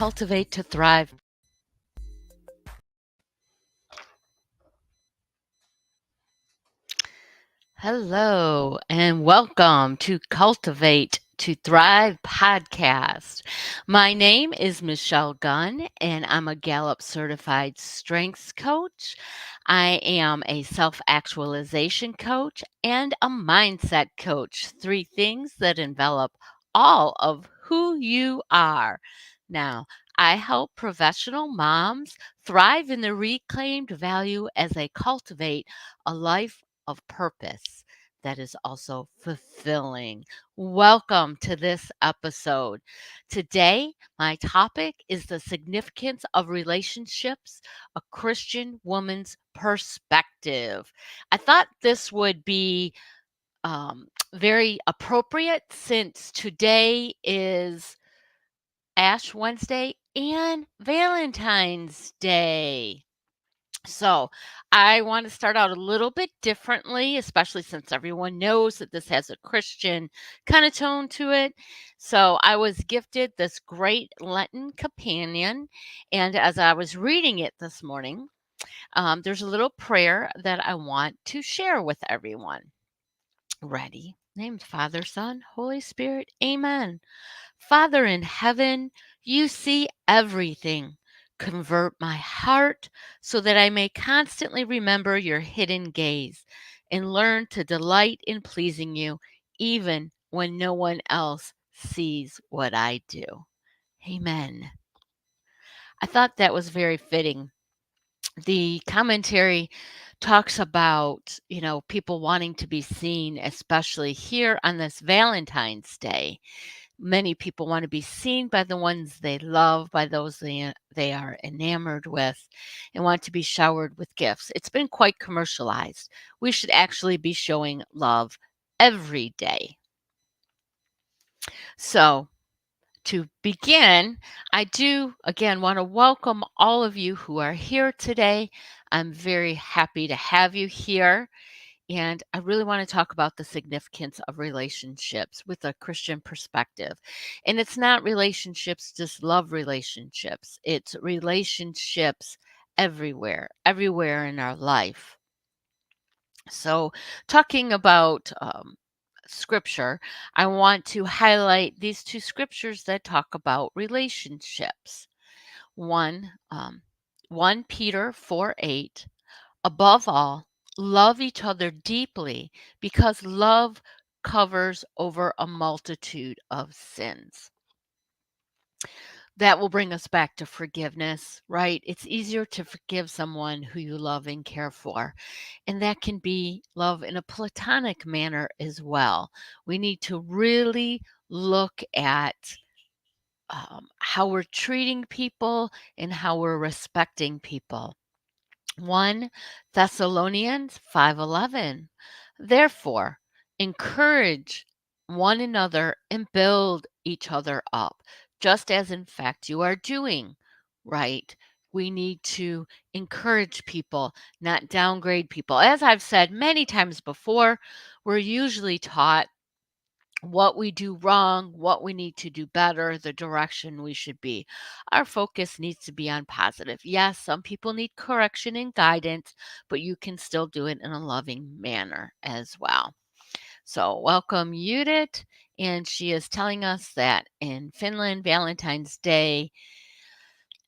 Cultivate to thrive. Hello, and welcome to Cultivate to Thrive podcast. My name is Michelle Gunn, and I'm a Gallup certified strengths coach. I am a self actualization coach and a mindset coach, three things that envelop all of who you are. Now, I help professional moms thrive in their reclaimed value as they cultivate a life of purpose that is also fulfilling. Welcome to this episode. Today, my topic is the significance of relationships, a Christian woman's perspective. I thought this would be very appropriate since today is Ash Wednesday and Valentine's Day. So, I want to start out a little bit differently, especially since everyone knows that this has a Christian kind of tone to it. So, I was gifted this great Lenten companion. And as I was reading it this morning, there's a little prayer that I want to share with everyone. Ready? Named Father, Son, Holy Spirit. Amen. Father in heaven, you see everything. Convert my heart so that I may constantly remember your hidden gaze and learn to delight in pleasing you, even when no one else sees what I do. Amen. I thought that was very fitting. The commentary talks about, people wanting to be seen, especially here on this Valentine's Day. Many people want to be seen by the ones they love, by those they are enamored with, and want to be showered with gifts. It's been quite commercialized. We should actually be showing love every day. So, to begin, I do again want to welcome all of you who are here today. I'm very happy to have you here. And I really want to talk about the significance of relationships with a Christian perspective. And it's not relationships, just love relationships, it's relationships everywhere in our life. So, talking about scripture, I want to highlight these two scriptures that talk about relationships. One, 1 Peter 4:8. Above all, love each other deeply because love covers over a multitude of sins. That will bring us back to forgiveness, right? It's easier to forgive someone who you love and care for. And that can be love in a platonic manner as well. We need to really look at how we're treating people and how we're respecting people. 1 Thessalonians 5:11. Therefore, encourage one another and build each other up, just as in fact you are doing, right? We need to encourage people, not downgrade people. As I've said many times before, we're usually taught what we do wrong, what we need to do better, the direction we should be. Our focus needs to be on positive. Yes, some people need correction and guidance, but you can still do it in a loving manner as well. So, welcome Judith, and she is telling us that in Finland, Valentine's Day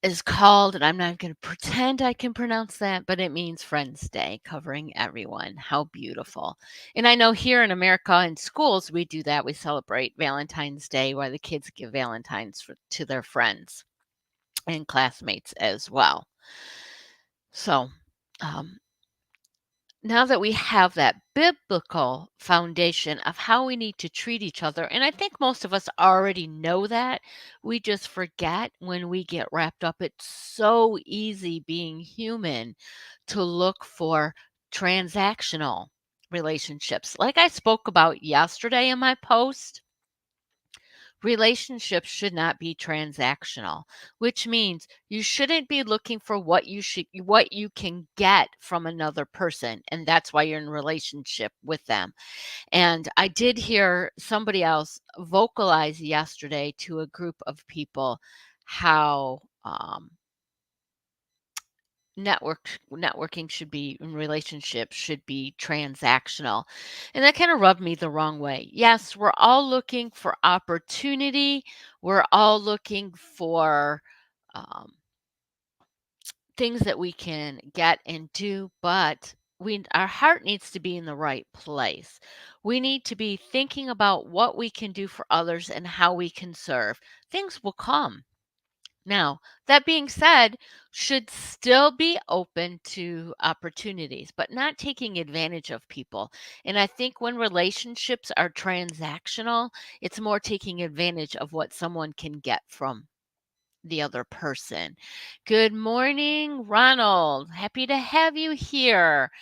is called, and I'm not going to pretend I can pronounce that, but it means Friends Day, covering everyone. How beautiful. And I know here in America in schools, we do that. We celebrate Valentine's Day where the kids give Valentines to their friends and classmates as well. So, um, now that we have that biblical foundation of how we need to treat each other, and I think most of us already know that, we just forget when we get wrapped up. It's so easy being human to look for transactional relationships. Like I spoke about yesterday in my post, relationships should not be transactional, which means you shouldn't be looking for what you can get from another person, and that's why you're in a relationship with them. And I did hear somebody else vocalize yesterday to a group of people how networking should be in relationships should be transactional. And that kind of rubbed me the wrong way. Yes, we're all looking for opportunity. We're all looking for um, things that we can get and do, but our heart needs to be in the right place. We need to be thinking about what we can do for others and how we can serve. Things will come. Now, that being said, should still be open to opportunities, but not taking advantage of people. And I think when relationships are transactional, it's more taking advantage of what someone can get from the other person. Good morning, Ronald. Happy to have you here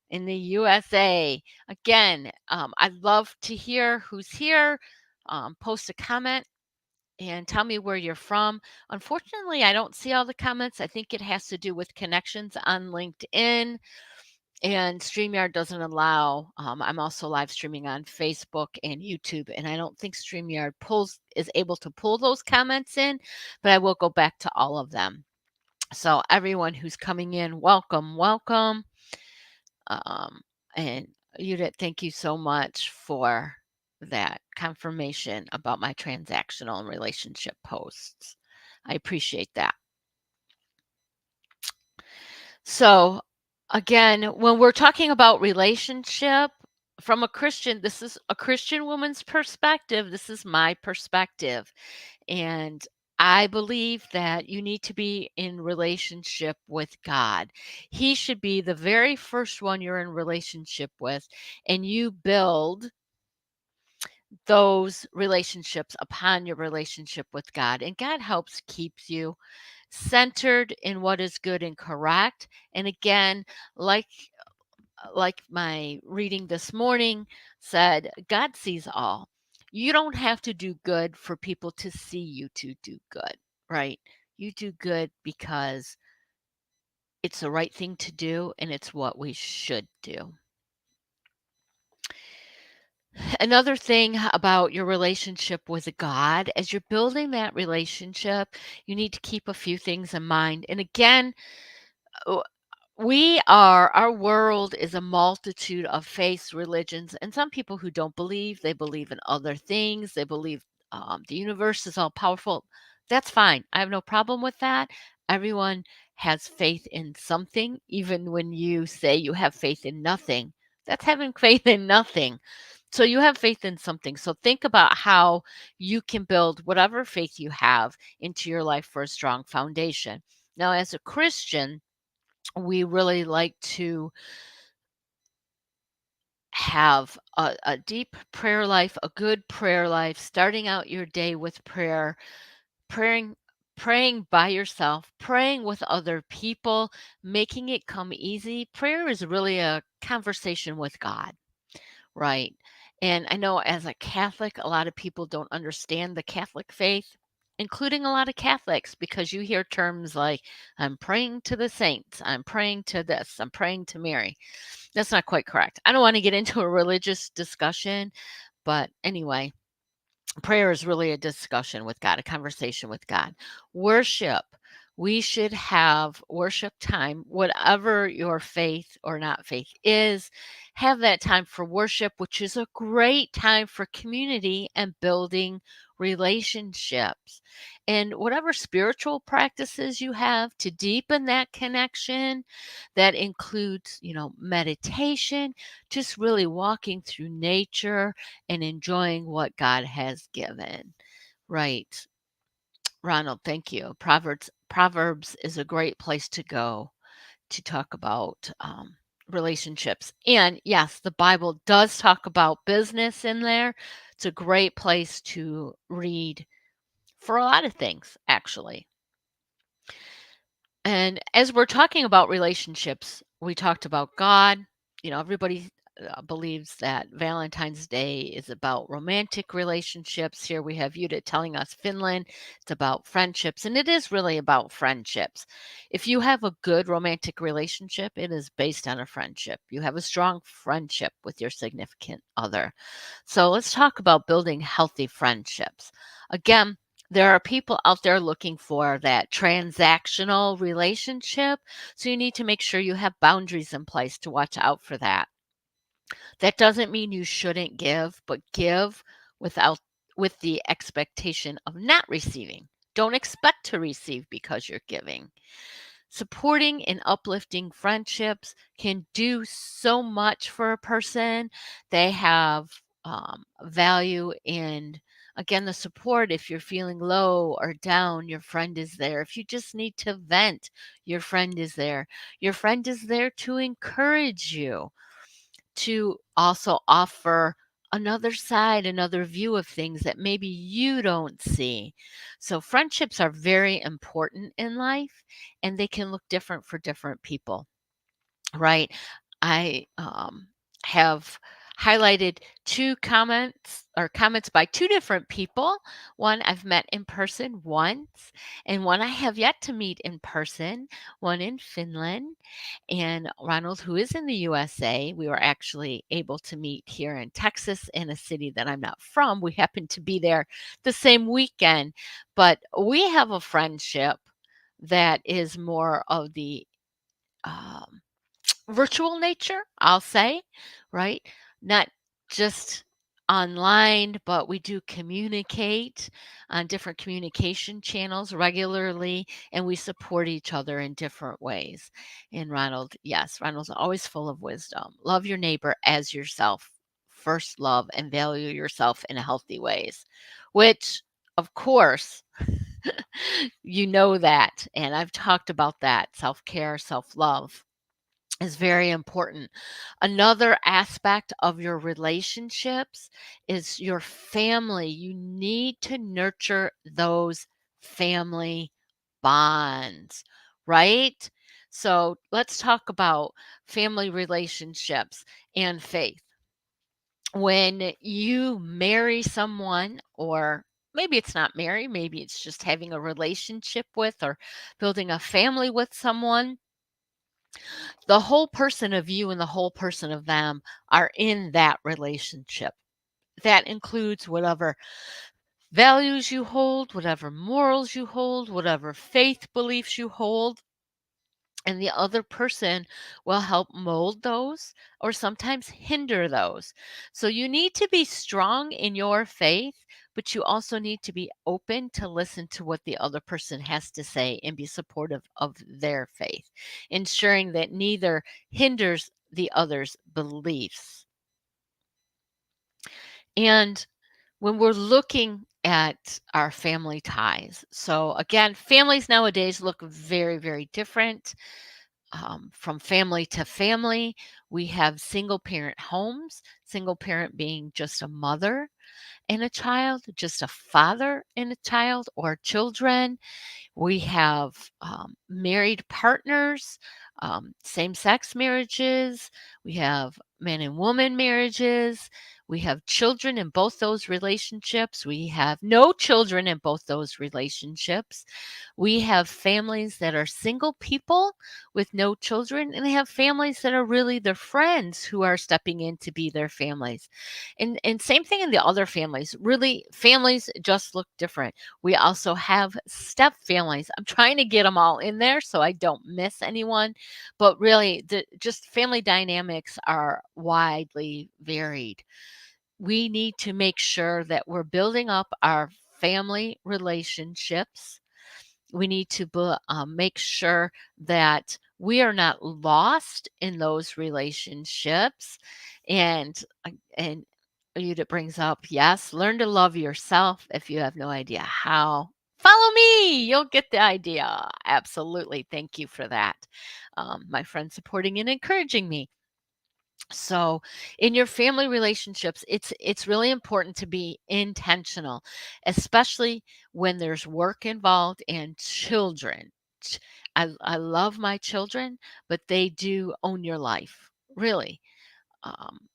in the USA. Again, I'd love to hear who's here. Post a comment and tell me where you're from. Unfortunately, I don't see all the comments. I think it has to do with connections on LinkedIn, and StreamYard doesn't allow. I'm also live streaming on Facebook and YouTube, and I don't think StreamYard is able to pull those comments in, but I will go back to all of them. So everyone who's coming in, welcome, welcome. Um, and Judith, thank you so much for that confirmation about my transactional and relationship posts. I appreciate that. So, again, when we're talking about relationship from a Christian, this is a Christian woman's perspective. This is my perspective. And I believe that you need to be in relationship with God. He should be the very first one you're in relationship with, and you build those relationships upon your relationship with God. And God helps keeps you centered in what is good and correct. And again, like my reading this morning said, God sees all. You don't have to do good for people to see you to do good, right? You do good because it's the right thing to do and it's what we should do. Another thing about your relationship with God, as you're building that relationship, you need to keep a few things in mind. And again, our world is a multitude of faiths, religions, and some people who don't believe, they believe in other things. They believe the universe is all powerful. That's fine. I have no problem with that. Everyone has faith in something, even when you say you have faith in nothing. That's having faith in nothing. So you have faith in something. So think about how you can build whatever faith you have into your life for a strong foundation. Now, as a Christian, we really like to have a deep prayer life, a good prayer life, starting out your day with prayer, praying praying by yourself, praying with other people, making it come easy. Prayer is really a conversation with God. Right. And I know as a Catholic, a lot of people don't understand the Catholic faith, including a lot of Catholics, because you hear terms like, I'm praying to the saints, I'm praying to this, I'm praying to Mary. That's not quite correct. I don't want to get into a religious discussion, but anyway, prayer is really a discussion with God, a conversation with God. Worship. We should have worship time, whatever your faith or not faith is, have that time for worship, which is a great time for community and building relationships. And whatever spiritual practices you have to deepen that connection, that includes, meditation, just really walking through nature and enjoying what God has given. Right. Ronald, thank you. Proverbs is a great place to go to talk about relationships. And yes, the Bible does talk about business in there. It's a great place to read for a lot of things, actually. And as we're talking about relationships, we talked about God. Everybody believes that Valentine's Day is about romantic relationships. Here we have Yuta telling us Finland. It's about friendships, and it is really about friendships. If you have a good romantic relationship, it is based on a friendship. You have a strong friendship with your significant other. So let's talk about building healthy friendships. Again, There are people out there looking for that transactional relationship, so you need to make sure you have boundaries in place to watch out for that. That doesn't mean you shouldn't give, but give without with the expectation of not receiving. Don't expect to receive because you're giving. Supporting and uplifting friendships can do so much for a person. They have value in, again, the support. If you're feeling low or down, your friend is there. If you just need to vent, your friend is there. Your friend is there to encourage you, to also offer another side, another view of things that maybe you don't see. So, friendships are very important in life, and they can look different for different people, right? I have highlighted two comments by two different people. One I've met in person once, and one I have yet to meet in person, one in Finland. And Ronald, who is in the USA, we were actually able to meet here in Texas in a city that I'm not from. We happened to be there the same weekend, but we have a friendship that is more of the um, virtual nature, I'll say, right? Not just online, but we do communicate on different communication channels regularly, and we support each other in different ways. And Ronald, yes, Ronald's always full of wisdom. Love your neighbor as yourself. First love and value yourself in healthy ways, which, of course, you know that. And I've talked about that self care, self love is very important. Another aspect of your relationships is your family. You need to nurture those family bonds, right? So let's talk about family relationships and faith. When you marry someone, or maybe it's not marry, maybe it's just having a relationship with or building a family with someone, the whole person of you and the whole person of them are in that relationship. That includes whatever values you hold, whatever morals you hold, whatever faith beliefs you hold. And the other person will help mold those or sometimes hinder those. So you need to be strong in your faith, but you also need to be open to listen to what the other person has to say and be supportive of their faith, ensuring that neither hinders the other's beliefs. And when we're looking at our family ties, so again, families nowadays look very, very different. From family to family. We have single parent homes, single parent being just a mother and a child, just a father and a child or children. We have married partners, same sex marriages. We have man and woman marriages. We have children in both those relationships. We have no children in both those relationships. We have families that are single people with no children, and they have families that are really their friends who are stepping in to be their families. And same thing in the other families. Really, families just look different. We also have step families. I'm trying to get them all in there so I don't miss anyone, but really, just family dynamics are widely varied. We need to make sure that we're building up our family relationships. We need to make sure that we are not lost in those relationships. And and it brings up, yes, learn to love yourself if you have no idea how. Follow me, you'll get the idea. Absolutely. Thank you for that. My friend supporting and encouraging me. So, in your family relationships, it's really important to be intentional, especially when there's work involved and children. Ch- I love my children, but they do own your life, really.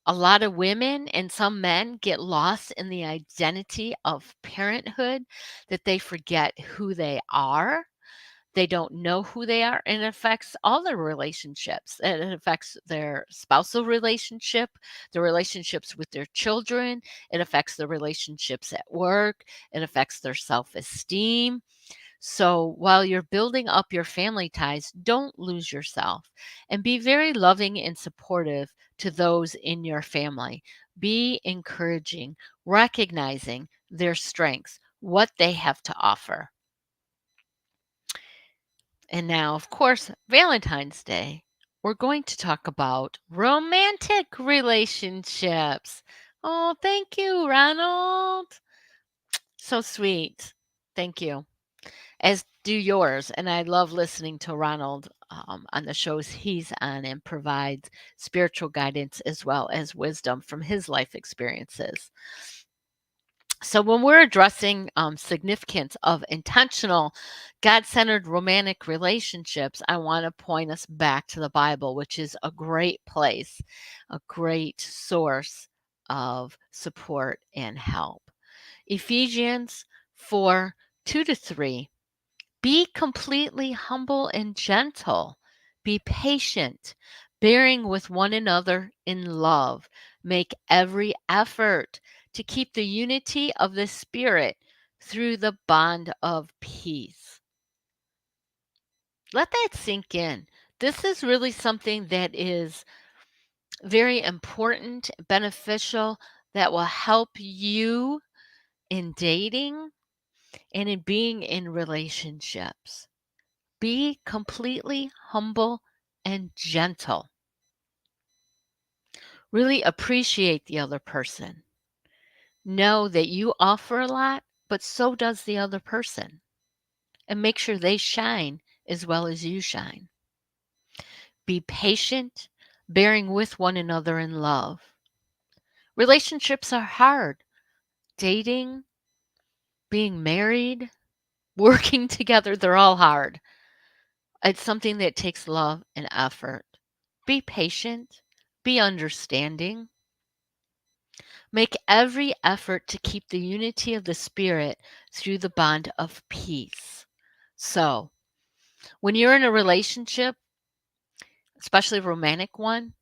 A lot of women and some men get lost in the identity of parenthood, that they forget who they are. They don't know who they are, and it affects all their relationships. It affects their spousal relationship, the relationships with their children. It affects the relationships at work. It affects their self-esteem. So while you're building up your family ties, don't lose yourself and be very loving and supportive to those in your family. Be encouraging, recognizing their strengths, what they have to offer. And now, of course, Valentine's Day, we're going to talk about romantic relationships. Oh, thank you, Ronald. So sweet. Thank you. As do yours. And I love listening to Ronald on the shows he's on and provides spiritual guidance as well as wisdom from his life experiences. So, when we're addressing significance of intentional, God-centered romantic relationships, I want to point us back to the Bible, which is a great place, a great source of support and help. Ephesians 4:2-3. Be completely humble and gentle. Be patient, bearing with one another in love. Make every effort to keep the unity of the Spirit through the bond of peace. Let that sink in. This is really something that is very important, beneficial, that will help you in dating and in being in relationships. Be completely humble and gentle. Really appreciate the other person. Know that you offer a lot, but so does the other person. And make sure they shine as well as you shine. Be patient, bearing with one another in love. Relationships are hard. Dating, being married, working together, they're all hard. It's something that takes love and effort. Be patient, be understanding. Make every effort to keep the unity of the Spirit through the bond of peace. So, when you're in a relationship, especially a romantic one,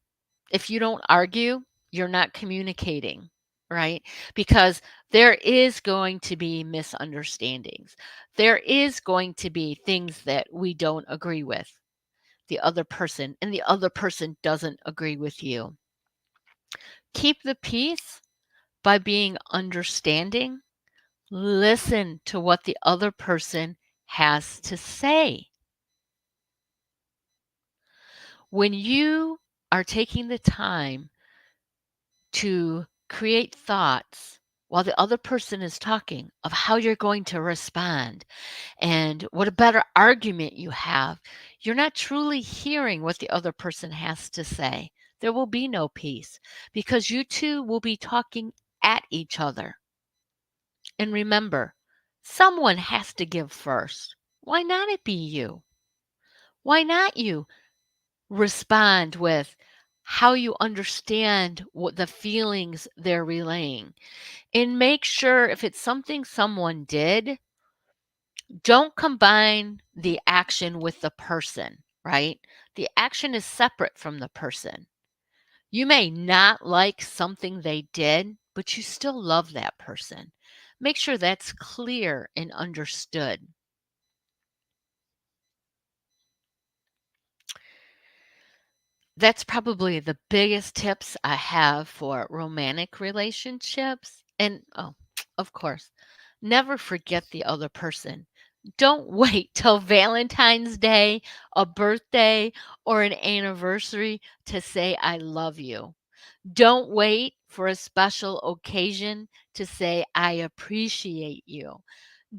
if you don't argue, you're not communicating, right? Because there is going to be misunderstandings. There is going to be things that we don't agree with the other person, and the other person doesn't agree with you. Keep the peace by being understanding. Listen to what the other person has to say. When you are taking the time to create thoughts while the other person is talking of how you're going to respond and what a better argument you have, you're not truly hearing what the other person has to say. There will be no peace because you two will be talking at each other. And remember, someone has to give first. Why not it be you? Why not you respond with how you understand what the feelings they're relaying? And make sure if it's something someone did, don't combine the action with the person, right? The action is separate from the person. You may not like something they did, but you still love that person. Make sure that's clear and understood. That's probably the biggest tips I have for romantic relationships. And oh, of course, never forget the other person. Don't wait till Valentine's Day, a birthday, or an anniversary to say, I love you. Don't wait for a special occasion to say, I appreciate you.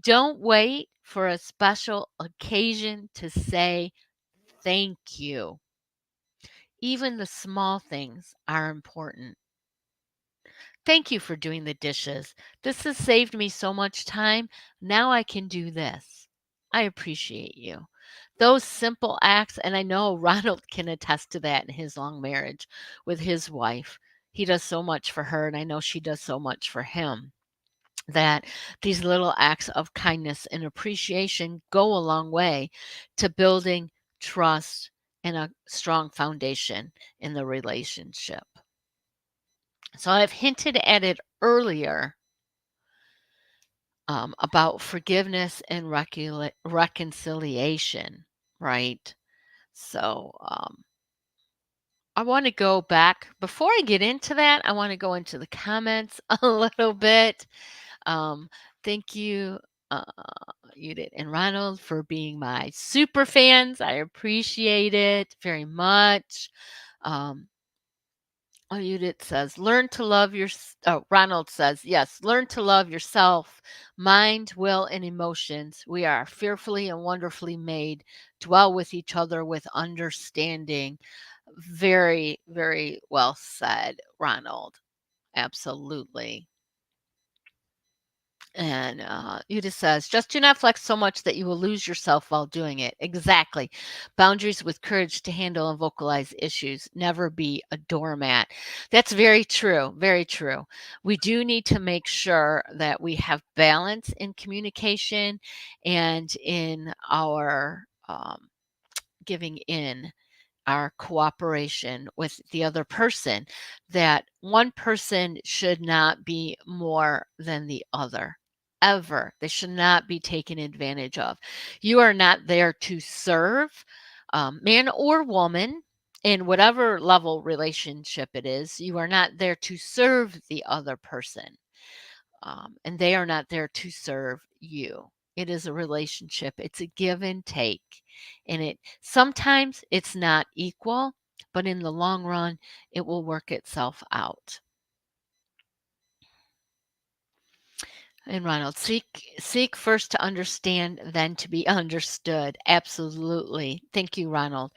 Don't wait for a special occasion to say, thank you. Even the small things are important. Thank you for doing the dishes. This has saved me so much time. Now I can do this. I appreciate you. Those simple acts, and I know Ronald can attest to that in his long marriage with his wife. He does so much for her, and I know she does so much for him. that these little acts of kindness and appreciation go a long way to building trust and a strong foundation in the relationship. So I've hinted at it earlier, about forgiveness and reconciliation, right? So I want to go back. Before I get into that, I want to go into the comments a little bit. Um, Thank you, uh, Judith and Ronald, for being my super fans. I appreciate it very much. Um, Judith says, learn to love your. Oh, Ronald says, yes, learn to love yourself, mind, will, and emotions. We are fearfully and wonderfully made. Dwell with each other with understanding. Very, very well said, Ronald. Absolutely. And Udis says, just do not flex so much that you will lose yourself while doing it. Exactly. Boundaries with courage to handle and vocalize issues. Never be a doormat. That's very true. Very true. We do need to make sure that we have balance in communication and in our giving in, our cooperation with the other person, that one person should not be more than the other. Ever. They should not be taken advantage of. You are not there to serve, man or woman, in whatever level relationship it is. You are not there to serve the other person, and they are not there to serve you. It is a relationship. It's a give and take, and it sometimes it's not equal, but in the long run, it will work itself out. And Ronald, seek first to understand, then to be understood. Absolutely. Thank you, Ronald.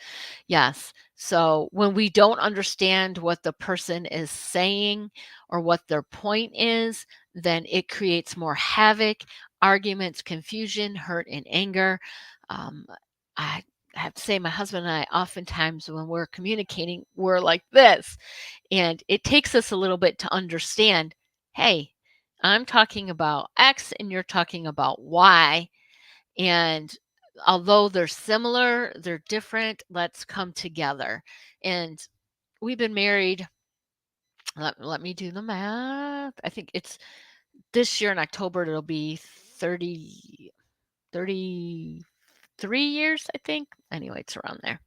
Yes. So when we don't understand what the person is saying or what their point is, then it creates more havoc, arguments, confusion, hurt, and anger. Um, I have to say, my husband and I, oftentimes when we're communicating, we're like this. And it takes us a little bit to understand, hey, I'm talking about X and you're talking about Y. And although they're similar, they're different. Let's come together. And we've been married. Let me do the math. I think it's this year in October, it'll be 33 years, I think. Anyway, it's around there.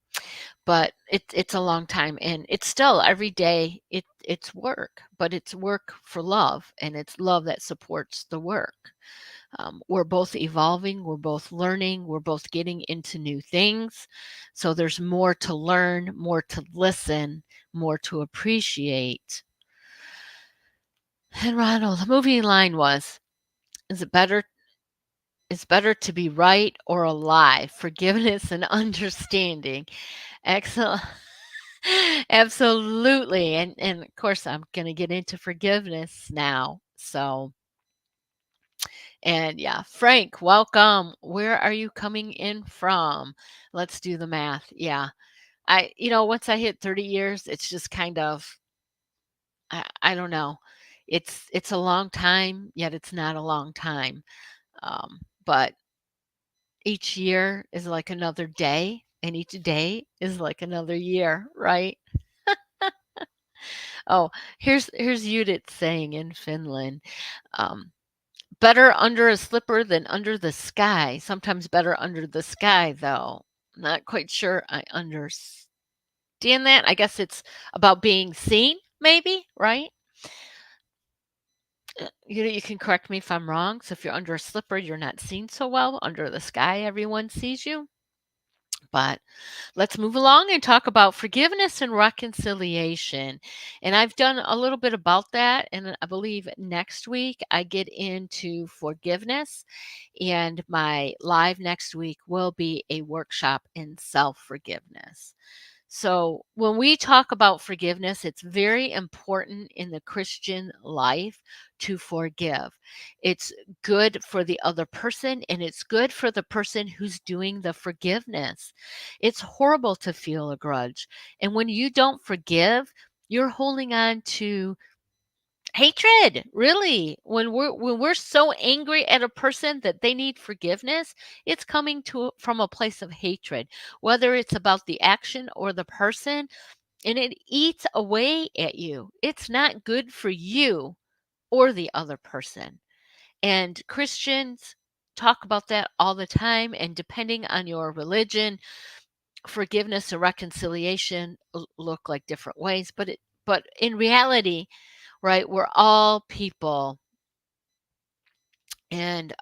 But it's a long time, and it's still every day it's work, but it's work for love, and it's love that supports the work. We're both evolving, we're both learning, we're both getting into new things. So there's more to learn, more to listen, more to appreciate. And Ronald, the movie line was, is it better it's better to be right or alive? Forgiveness and understanding. Excellent. Absolutely. And of course I'm gonna get into forgiveness now. So, and yeah, Frank, welcome. Where are you coming in from? Let's do the math. Yeah. Once I hit 30 years, it's just kind of, I don't know. It's a long time, yet it's not a long time. But each year is like another day, and each day is like another year, right? Oh, here's Judith saying in Finland, um, better under a slipper than under the sky. Sometimes better under the sky, though. Not quite sure I understand that. I guess it's about being seen, maybe, right? You can correct me if I'm wrong. So if you're under a slipper, you're not seen so well. Under the sky, everyone sees you. But let's move along and talk about forgiveness and reconciliation. And I've done a little bit about that. And I believe next week I get into forgiveness. And my live next week will be a workshop in self forgiveness. So, when we talk about forgiveness, it's very important in the Christian life to forgive. It's good for the other person and it's good for the person who's doing the forgiveness. It's horrible to feel a grudge. And when you don't forgive, you're holding on to Hatred, really. When we're so angry at a person that they need forgiveness, it's coming from a place of hatred, whether it's about the action or the person, and it eats away at you. It's not good for you or the other person. And Christians talk about that all the time, and depending on your religion, forgiveness and reconciliation look like different ways, but in reality, right, we're all people, and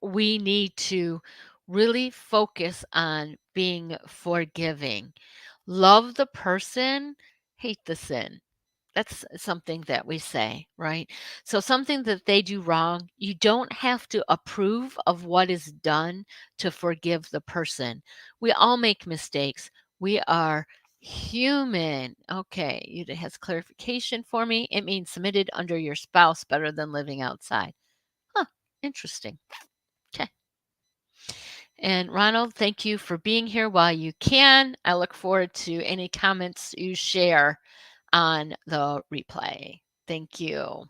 we need to really focus on being forgiving. Love the person, hate the sin. That's something that we say, right? So, something that they do wrong, you don't have to approve of what is done to forgive the person. We all make mistakes. We are human. Okay, it has clarification for me. It means submitted under your spouse better than living outside. Huh, interesting. Okay. And Ronald, thank you for being here while you can. I look forward to any comments you share on the replay. Thank you.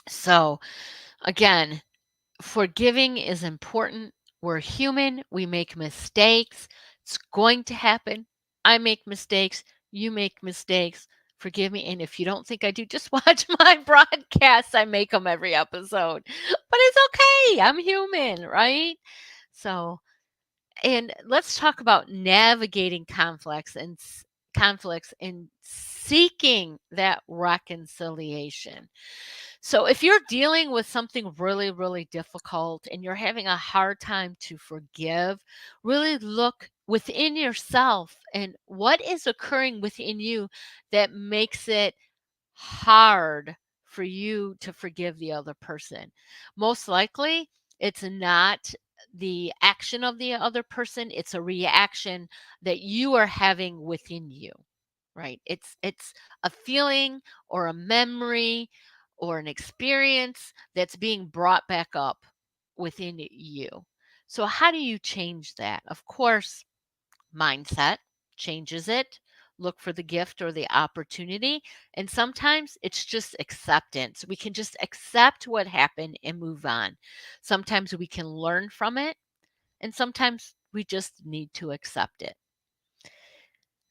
So, again, forgiving is important. We're human. We make mistakes. It's going to happen. I make mistakes. You make mistakes. Forgive me. And if you don't think I do, just watch my broadcasts. I make them every episode. But it's okay. I'm human, right? So, and let's talk about navigating conflicts and seeking that reconciliation. So if you're dealing with something really, really difficult and you're having a hard time to forgive, really look within yourself and what is occurring within you that makes it hard for you to forgive the other person. Most likely, it's not the action of the other person, it's a reaction that you are having within you, right? It's a feeling or a memory or an experience that's being brought back up within you. So how do you change that? Of course, mindset changes it. Look for the gift or the opportunity. And sometimes it's just acceptance. We can just accept what happened and move on. Sometimes we can learn from it, and sometimes we just need to accept it.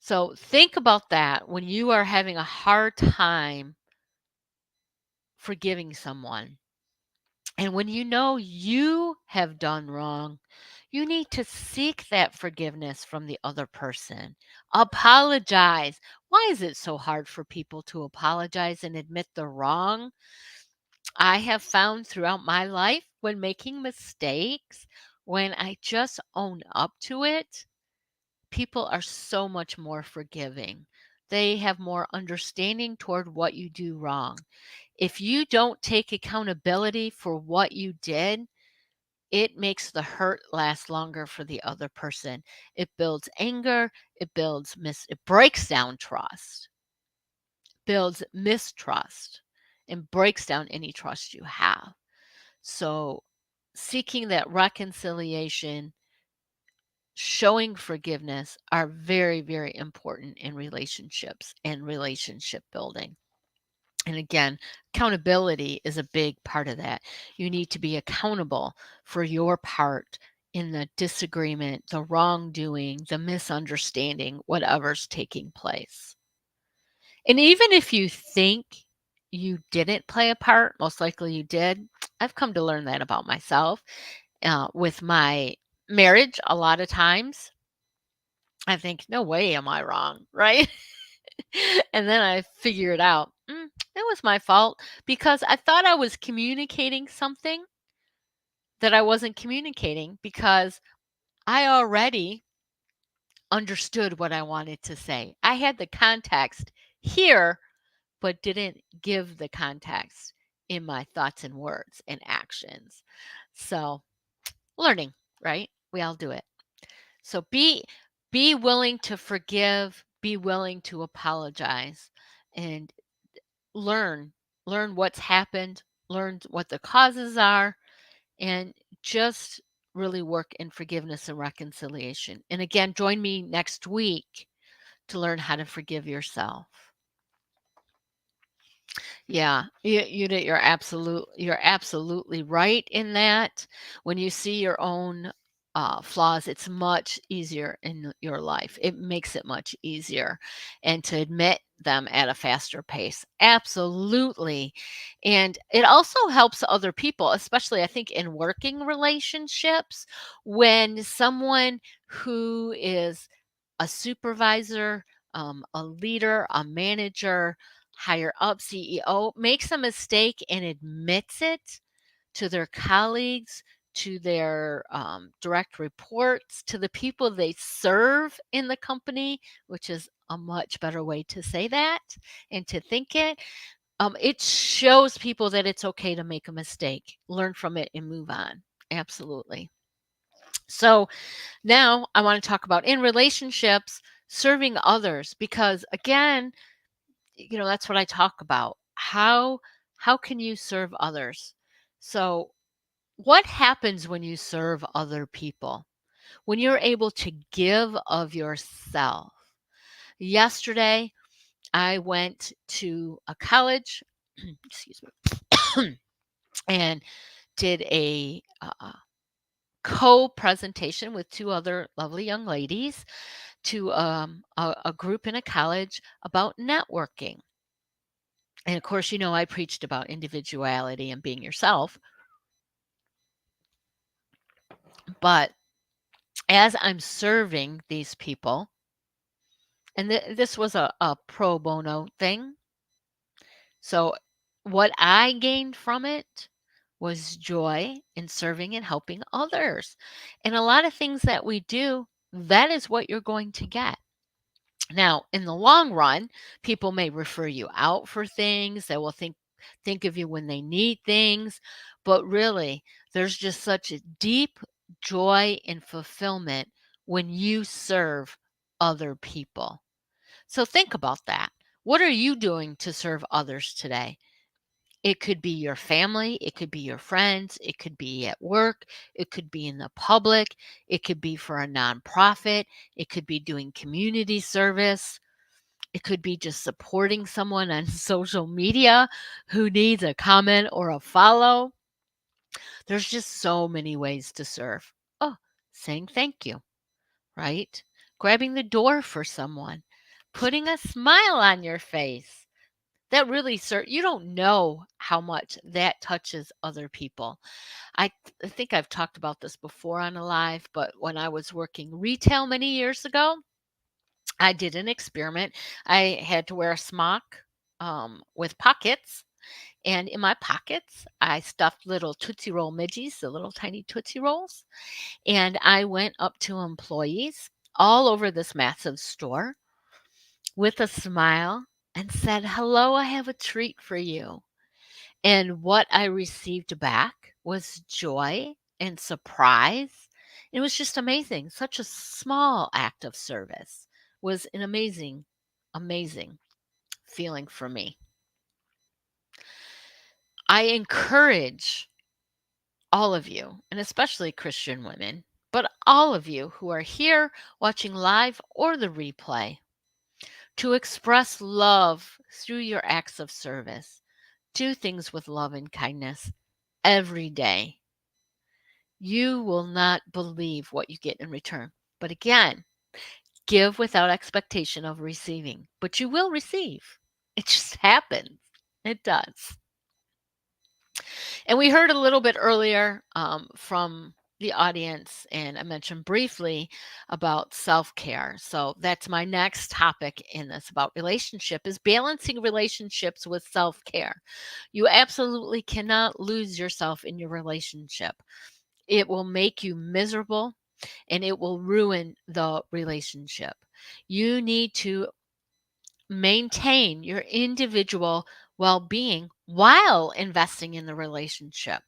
So think about that when you are having a hard time forgiving someone. And when you know you have done wrong, you need to seek that forgiveness from the other person. Apologize. Why is it so hard for people to apologize and admit they're wrong? I have found throughout my life when making mistakes, when I just own up to it, people are so much more forgiving. They have more understanding toward what you do wrong. If you don't take accountability for what you did, it makes the hurt last longer for the other person. It builds anger, it breaks down trust, builds mistrust, and breaks down any trust you have. So, seeking that reconciliation, showing forgiveness are very, very important in relationships and relationship building. And again, accountability is a big part of that. You need to be accountable for your part in the disagreement, the wrongdoing, the misunderstanding, whatever's taking place. And even if you think you didn't play a part, most likely you did. I've come to learn that about myself. With my marriage, a lot of times I think, no way am I wrong, right? And then I figure it out. It was my fault because I thought I was communicating something that I wasn't communicating because I already understood what I wanted to say. I had the context here, but didn't give the context in my thoughts and words and actions. So, learning, right? We all do it. So be willing to forgive, be willing to apologize, and learn learn what's happened, learn what the causes are, and just really work in forgiveness and reconciliation. And again, join me next week to learn how to forgive yourself. Yeah, you're absolutely right in that. When you see your own flaws, it's much easier in your life. It makes it much easier, and to admit them at a faster pace. Absolutely. And it also helps other people, especially I think in working relationships, when someone who is a supervisor, a leader, a manager, higher up CEO makes a mistake and admits it to their colleagues, to their direct reports, to the people they serve in the company, which is a much better way to say that and to think it. It shows people that it's okay to make a mistake, learn from it, and move on. Absolutely. So now I want to talk about in relationships, serving others, because again, that's what I talk about. How can you serve others? So, what happens when you serve other people? When you're able to give of yourself. Yesterday, I went to a college, excuse me, and did a co-presentation with two other lovely young ladies to a group in a college about networking. And of course, I preached about individuality and being yourself. But as I'm serving these people, and this was a pro bono thing. So, what I gained from it was joy in serving and helping others. And a lot of things that we do, that is what you're going to get. Now, in the long run, people may refer you out for things. They will think of you when they need things, but really, there's just such a deep joy and fulfillment when you serve other people. So think about that. What are you doing to serve others today? It could be your family, it could be your friends, it could be at work, it could be in the public, it could be for a nonprofit, it could be doing community service. It could be just supporting someone on social media who needs a comment or a follow. There's just so many ways to serve. Oh, saying thank you, right? Grabbing the door for someone, putting a smile on your face. That really, sir, you don't know how much that touches other people. I think I've talked about this before on a live, but when I was working retail many years ago, I did an experiment. I had to wear a smock with pockets, and in my pockets, I stuffed little Tootsie Roll midgies, the little tiny Tootsie Rolls, and I went up to employees all over this massive store with a smile and said, "Hello, I have a treat for you." And what I received back was joy and surprise. It was just amazing. Such a small act of service was an amazing, amazing feeling for me. I encourage all of you, and especially Christian women, but all of you who are here watching live or the replay, to express love through your acts of service. Do things with love and kindness every day. You will not believe what you get in return. But again, give without expectation of receiving, but you will receive. It just happens. It does. And we heard a little bit earlier from the audience, and I mentioned briefly about self-care. So that's my next topic in this about relationship is balancing relationships with self-care. You absolutely cannot lose yourself in your relationship. It will make you miserable and it will ruin the relationship. You need to maintain your individual well being while investing in the relationship.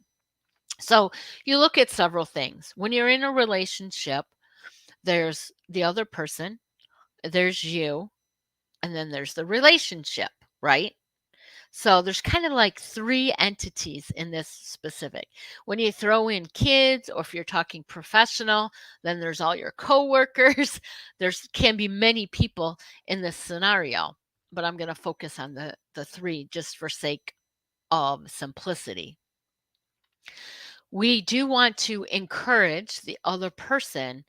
So you look at several things. When you're in a relationship, there's the other person, there's you, and then there's the relationship, right? So there's kind of like three entities in this specific. When you throw in kids, or if you're talking professional, then there's all your coworkers. There's can be many people in this scenario. but I'm going to focus on the three just for sake of simplicity. We do want to encourage the other person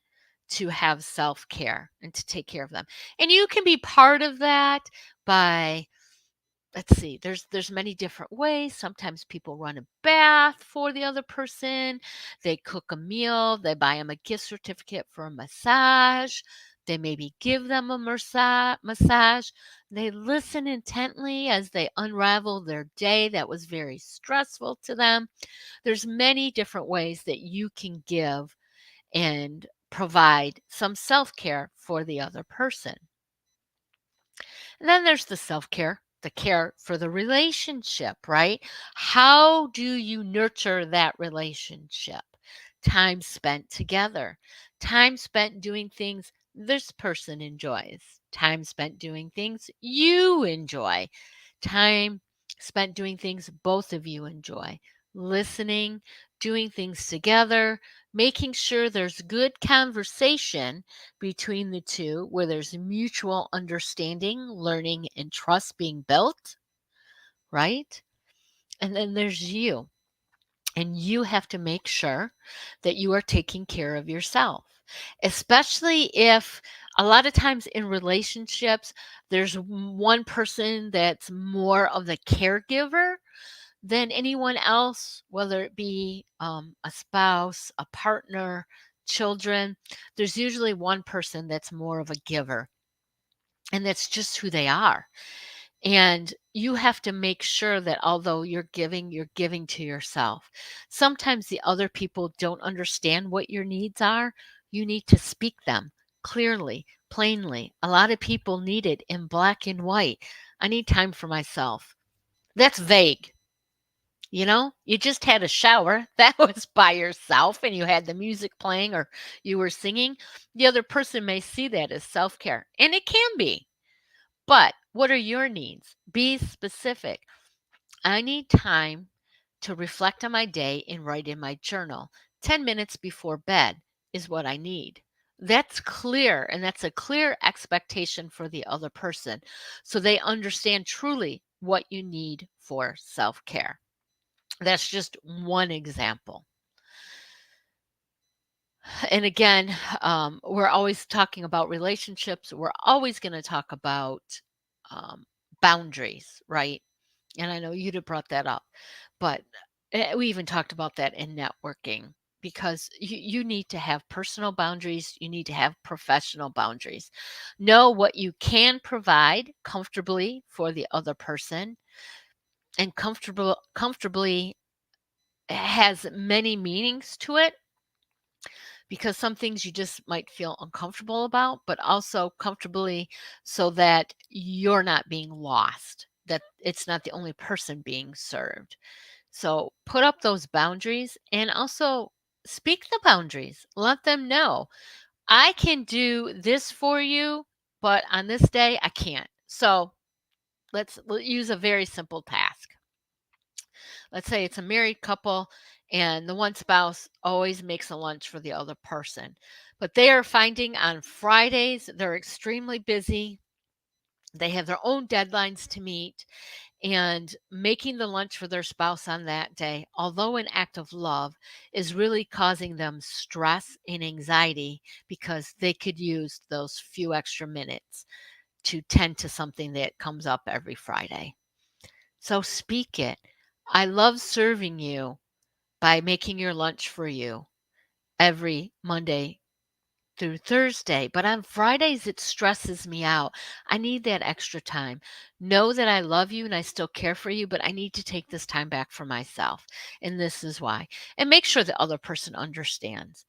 to have self-care and to take care of them. And you can be part of that by, let's see, there's many different ways. Sometimes people run a bath for the other person, they cook a meal, they buy them a gift certificate for a massage, they maybe give them a massage. They listen intently as they unravel their day that was very stressful to them. There's many different ways that you can give and provide some self-care for the other person. And then there's the self-care, the care for the relationship, right? How do you nurture that relationship? Time spent together, time spent doing things this person enjoys, time spent doing things you enjoy, time spent doing things both of you enjoy, listening, doing things together, making sure there's good conversation between the two where there's mutual understanding, learning, and trust being built, right? And then there's you. And you have to make sure that you are taking care of yourself, especially if a lot of times in relationships, there's one person that's more of the caregiver than anyone else, whether it be a spouse, a partner, children. There's usually one person that's more of a giver, and that's just who they are. And you have to make sure that although you're giving to yourself. Sometimes the other people don't understand what your needs are. You need to speak them clearly, plainly. A lot of people need it in black and white. I need time for myself. That's vague. You know, you just had a shower. That was by yourself and you had the music playing or you were singing. The other person may see that as self care, and it can be. But what are your needs? Be specific. I need time to reflect on my day and write in my journal. 10 minutes before bed is what I need. That's clear, and that's a clear expectation for the other person so they understand truly what you need for self care. That's just one example. And again, we're always talking about relationships. We're always going to talk about um, boundaries, right? And I know you'd have brought that up, but we even talked about that in networking because you need to have personal boundaries. You need to have professional boundaries. Know what you can provide comfortably for the other person, and comfortably has many meanings to it because some things you just might feel uncomfortable about, but also comfortably so that you're not being lost, that it's not the only person being served. So put up those boundaries and also speak the boundaries. Let them know I can do this for you, but on this day I can't. So let's use a very simple task. Let's say it's a married couple and the one spouse always makes a lunch for the other person. But they are finding on Fridays they're extremely busy. They have their own deadlines to meet, and making the lunch for their spouse on that day, although an act of love, is really causing them stress and anxiety because they could use those few extra minutes to tend to something that comes up every Friday. So speak it. I love serving you by making your lunch for you every Monday through Thursday, but on Fridays it stresses me out. I need that extra time. Know that I love you and I still care for you, but I need to take this time back for myself. And this is why. And make sure the other person understands.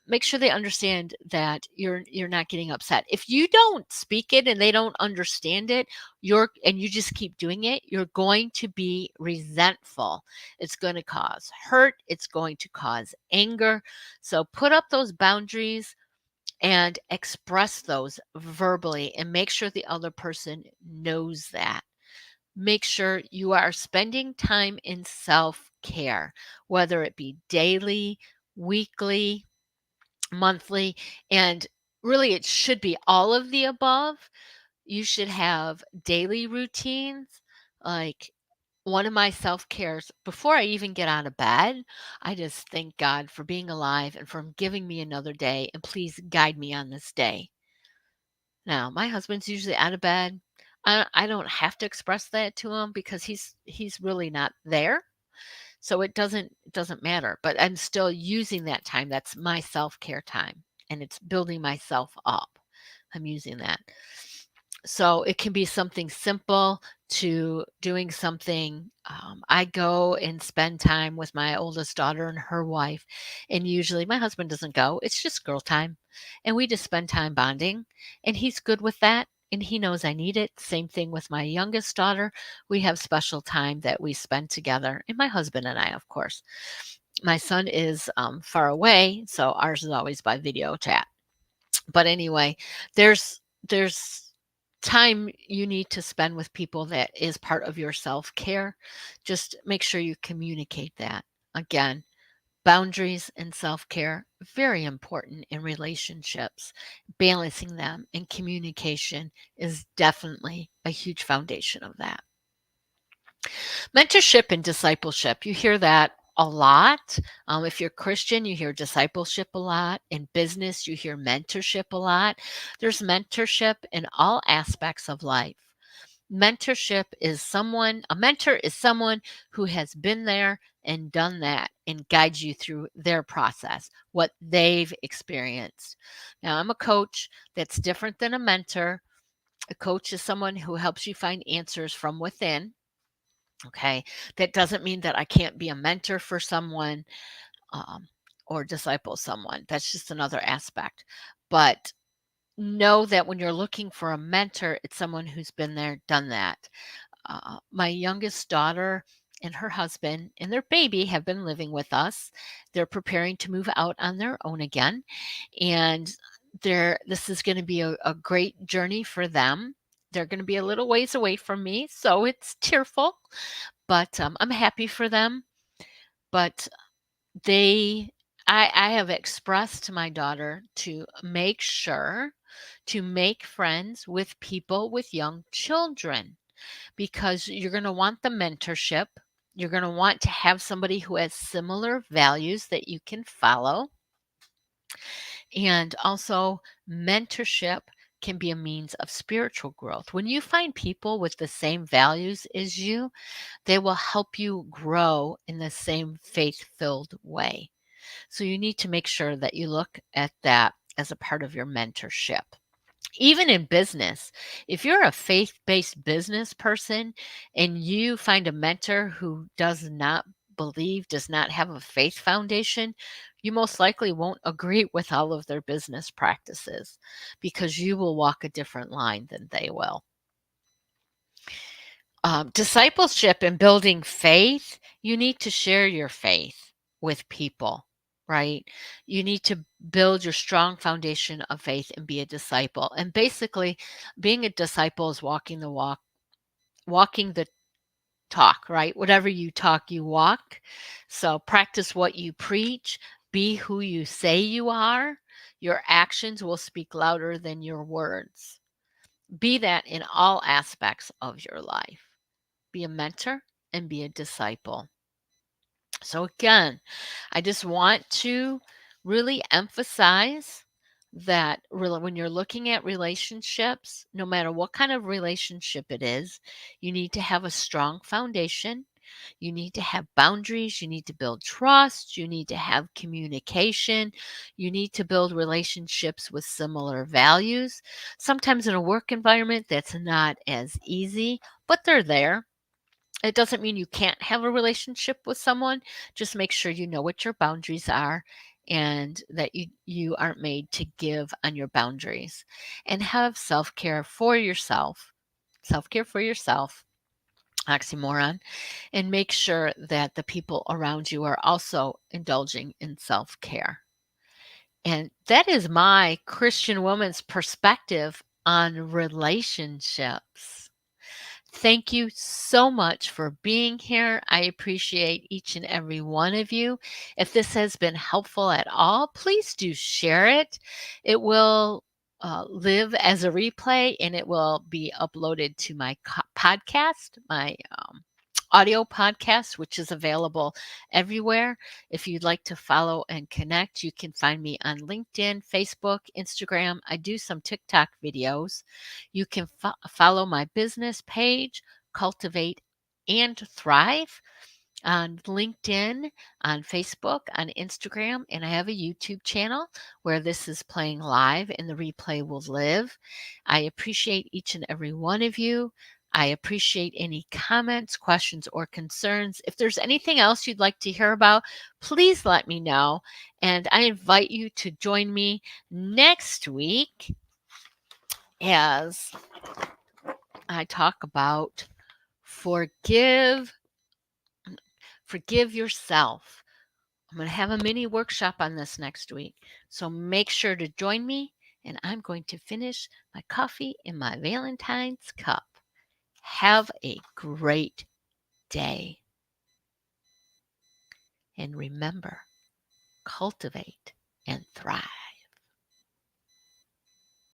Make sure they understand that you're not getting upset. If you don't speak it and they don't understand it, and you just keep doing it, you're going to be resentful. It's going to cause hurt, it's going to cause anger. So put up those boundaries and express those verbally and make sure the other person knows that. Make sure you are spending time in self-care, whether it be daily, weekly, monthly, and really it should be all of the above. You should have daily routines. Like, one of my self-cares before I even get out of bed, I just thank God for being alive and for giving me another day, and please guide me on this day. Now, my husband's usually out of bed. I don't have to express that to him because he's really not there. So it doesn't matter, but I'm still using that time. That's my self-care time, and it's building myself up. I'm using that. So it can be something simple to doing something. I go and spend time with my oldest daughter and her wife, and usually my husband doesn't go. It's just girl time, and we just spend time bonding, and he's good with that. And he knows I need it. Same thing with my youngest daughter. We have special time that we spend together, and my husband and I, of course. My son is far away, so ours is always by video chat. But anyway, there's time you need to spend with people that is part of your self-care. Just make sure you communicate that. Again, boundaries and self-care, very important in relationships. Balancing them and communication is definitely a huge foundation of that. Mentorship and discipleship, you hear that a lot. If you're Christian, you hear discipleship a lot. In business, you hear mentorship a lot. There's mentorship in all aspects of life. A mentor is someone who has been there and done that and guides you through their process, what they've experienced. Now, I'm a coach. That's different than a mentor. A coach is someone who helps you find answers from within. Okay. That doesn't mean that I can't be a mentor for someone, um, or disciple someone. That's just another aspect. But know that when you're looking for a mentor, it's someone who's been there, done that. My youngest daughter and her husband and their baby have been living with us. They're preparing to move out on their own again. And this is going to be a great journey for them. They're going to be a little ways away from me, so it's tearful, but I'm happy for them. But they, I have expressed to my daughter to make sure to make friends with people with young children, because you're going to want the mentorship. You're going to want to have somebody who has similar values that you can follow. And also, mentorship can be a means of spiritual growth. When you find people with the same values as you, they will help you grow in the same faith-filled way. So you need to make sure that you look at that as a part of your mentorship. Even in business, if you're a faith-based business person and you find a mentor who does not have a faith foundation, you most likely won't agree with all of their business practices because you will walk a different line than they will. Discipleship and building faith, you need to share your faith with people, right? You need to build your strong foundation of faith and be a disciple. And basically, being a disciple is walking the walk, walking the talk, right? Whatever you talk, you walk. So practice what you preach, be who you say you are. Your actions will speak louder than your words. Be that in all aspects of your life. Be a mentor and be a disciple. So, again, I just want to really emphasize that really, when you're looking at relationships, no matter what kind of relationship it is, you need to have a strong foundation. You need to have boundaries. You need to build trust. You need to have communication. You need to build relationships with similar values. Sometimes in a work environment, that's not as easy, but they're there. It doesn't mean you can't have a relationship with someone. Just make sure you know what your boundaries are and that you aren't made to give on your boundaries. And have self-care for yourself. Self-care for yourself, oxymoron, and make sure that the people around you are also indulging in self-care. And that is my Christian woman's perspective on relationships. Thank you so much for being here. I appreciate each and every one of you. If this has been helpful at all, please do share it. It will live as a replay, and it will be uploaded to my podcast, my audio podcast, which is available everywhere. If you'd like to follow and connect, you can find me on LinkedIn, Facebook, Instagram. I do some TikTok videos. You can follow my business page, Cultivate and Thrive, on LinkedIn, on Facebook, on Instagram, and I have a YouTube channel where this is playing live and the replay will live. I appreciate each and every one of you. I appreciate any comments, questions, or concerns. If there's anything else you'd like to hear about, please let me know. And I invite you to join me next week as I talk about forgive yourself. I'm going to have a mini workshop on this next week. So make sure to join me. And I'm going to finish my coffee in my Valentine's cup. Have a great day. And remember, cultivate and thrive.